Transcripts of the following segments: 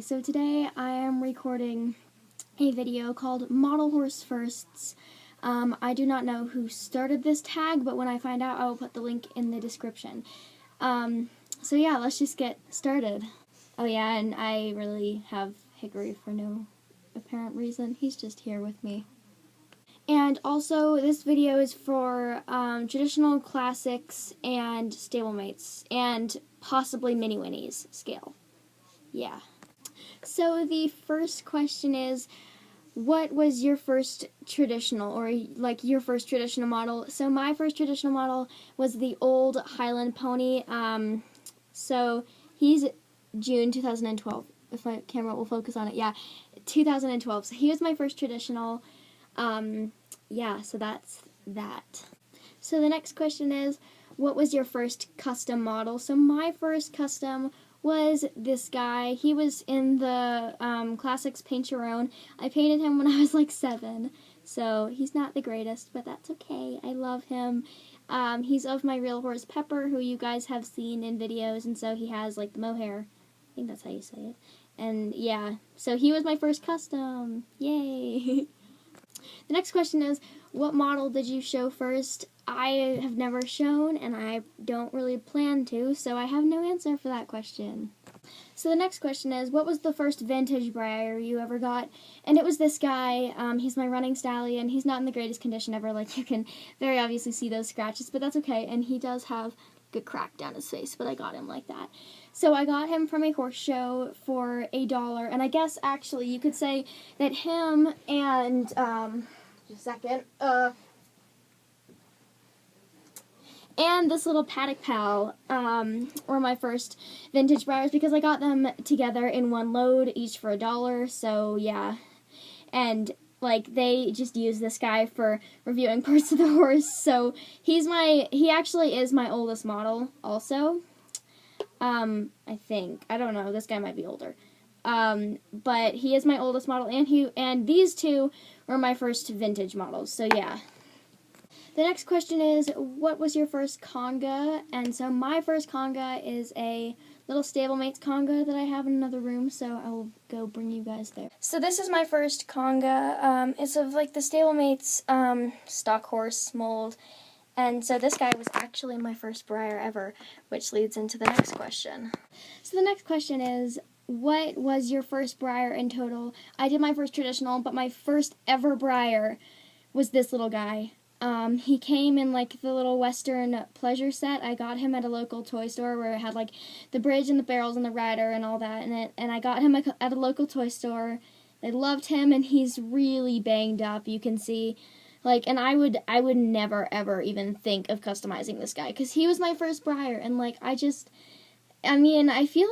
so today I am recording a video called Model Horse Firsts. I do not know who started this tag, but when I find out, I will put the link in the description. So yeah, let's just get started. Oh yeah, and I really have Hickory for no apparent reason. He's just here with me. And also, this video is for traditional classics and stablemates, and possibly mini winnies scale. Yeah. So the first question is, what was your first traditional, or like your first traditional model? So my first traditional model was the old Highland pony. So he's June 2012. If my camera will focus on it, yeah, 2012. So he was my first traditional. Yeah, so that's that. So the next question is, what was your first custom model? So my first custom was this guy. He was in the Classics Paint Your Own. I painted him when I was like 7, so he's not the greatest, but that's okay. I love him. He's of my real horse Pepper, who you guys have seen in videos, and so he has like the mohair. I think that's how you say it. And yeah, so he was my first custom. Yay! The next question is, what model did you show first? I have never shown, and I don't really plan to, so I have no answer for that question. So the next question is, what was the first vintage Brier you ever got? And it was this guy. He's my running stallion. He's not in the greatest condition ever. Like, you can very obviously see those scratches, but that's okay. And he does have a good crack down his face, but I got him like that. So I got him from a horse show for $1, and I guess actually you could say that him and, just a second, and this little paddock pal were my first vintage Briers, because I got them together in one load, each for $1, so yeah. And like, they just use this guy for reviewing parts of the horse, so he actually is my oldest model also. I think. I don't know, this guy might be older. But he is my oldest model, and these two were my first vintage models, so yeah. The next question is, what was your first conga? And so my first conga is a little stablemates conga that I have in another room, so I will go bring you guys there. So this is my first conga. It's of like the stablemates stock horse mold. And so this guy was actually my first Brier ever, which leads into the next question. So the next question is, what was your first Brier in total? I did my first traditional, but my first ever Brier was this little guy. He came in like the little Western pleasure set. I got him at a local toy store where it had like the bridge and the barrels and the rider and all that in it. And I got him at a local toy store. I loved him, and he's really banged up, you can see. Like, and I would never ever even think of customizing this guy, because he was my first Brier, and like, I feel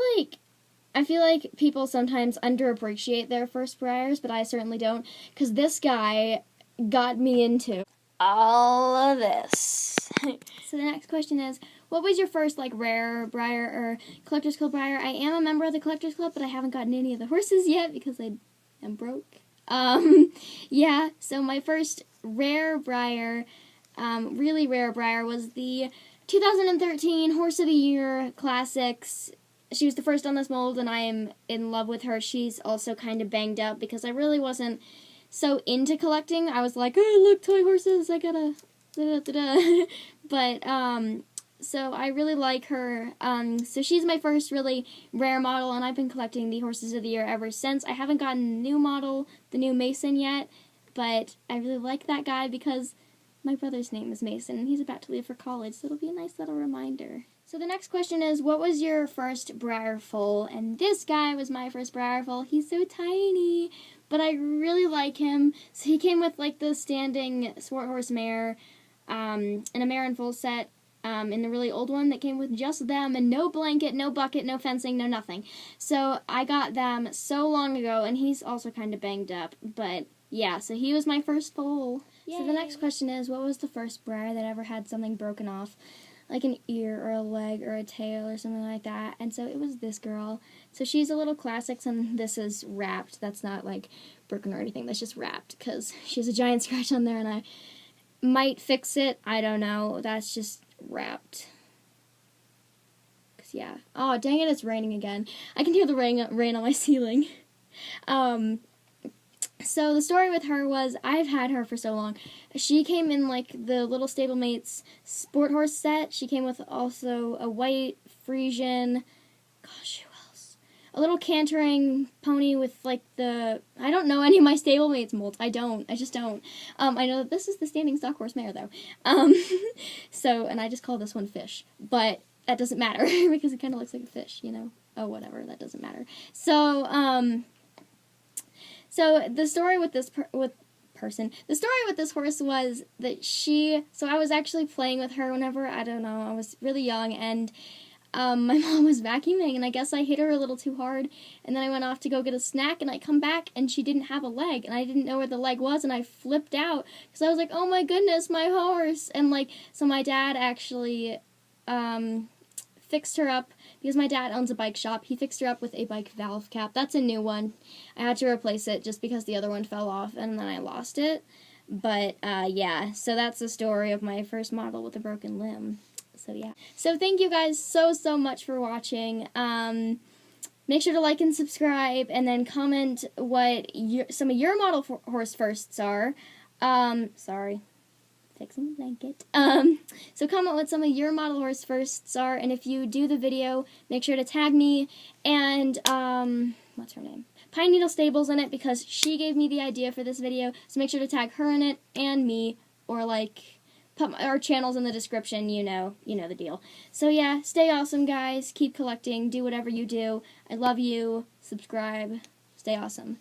like people sometimes underappreciate their first Briers, but I certainly don't, because this guy got me into all of this. So the next question is, what was your first like rare Brier or Collector's Club Brier? I am a member of the Collector's Club, but I haven't gotten any of the horses yet because I am broke. Yeah, so my first rare Brier, really rare Brier, was the 2013 Horse of the Year Classics. She was the first on this mold, and I am in love with her. She's also kind of banged up because I really wasn't so into collecting. I was like, oh, look, toy horses, I gotta da-da-da-da. But, so I really like her. So she's my first really rare model, and I've been collecting the Horses of the Year ever since. I haven't gotten the new model, the new Mason, yet, but I really like that guy because my brother's name is Mason, and he's about to leave for college, so it'll be a nice little reminder. So the next question is, what was your first Brier foal? And this guy was my first Brier foal. He's so tiny, but I really like him. So he came with like the standing sport horse mare, and a mare and foal set, in the really old one that came with just them and no blanket, no bucket, no fencing, no nothing. So I got them so long ago, and he's also kind of banged up, but yeah, so he was my first foal. Yay. So the next question is, what was the first Brier that ever had something broken off? Like an ear or a leg or a tail or something like that. And so it was this girl. So she's a little Classics, and this is wrapped. That's not like broken or anything. That's just wrapped because she has a giant scratch on there, and I might fix it. I don't know. That's just wrapped. 6, yeah. Oh, dang it, it's raining again. I can hear the rain on my ceiling. So the story with her was, I've had her for so long. She came in like the little Stablemates Sport Horse set. She came with also a white Frisian, gosh, who else? A little cantering pony with like the, I don't know any of my Stablemates molds. I just don't. I know that this is the standing stock horse mare though. So, and I just call this one Fish, but that doesn't matter because it kind of looks like a fish, you know? Oh, whatever, that doesn't matter. So, so the story with this the story with this horse was that so I was actually playing with her whenever, I don't know, I was really young, and my mom was vacuuming, and I guess I hit her a little too hard, and then I went off to go get a snack, and I come back, and she didn't have a leg, and I didn't know where the leg was, and I flipped out, because I was like, oh my goodness, my horse, and like, so my dad actually, fixed her up, because my dad owns a bike shop. He fixed her up with a bike valve cap. That's a new one. I had to replace it just because the other one fell off and then I lost it. But, yeah, so that's the story of my first model with a broken limb. So, yeah. So, thank you guys so much for watching. Make sure to like and subscribe, and then comment what some of your model horse firsts are. Sorry. Fixing the blanket. So comment what some of your model horse firsts are, and if you do the video, make sure to tag me and, what's her name? Pine Needle Stables in it, because she gave me the idea for this video, so make sure to tag her in it, and me, or like, put our channels in the description, you know the deal. So yeah, stay awesome guys, keep collecting, do whatever you do, I love you, subscribe, stay awesome.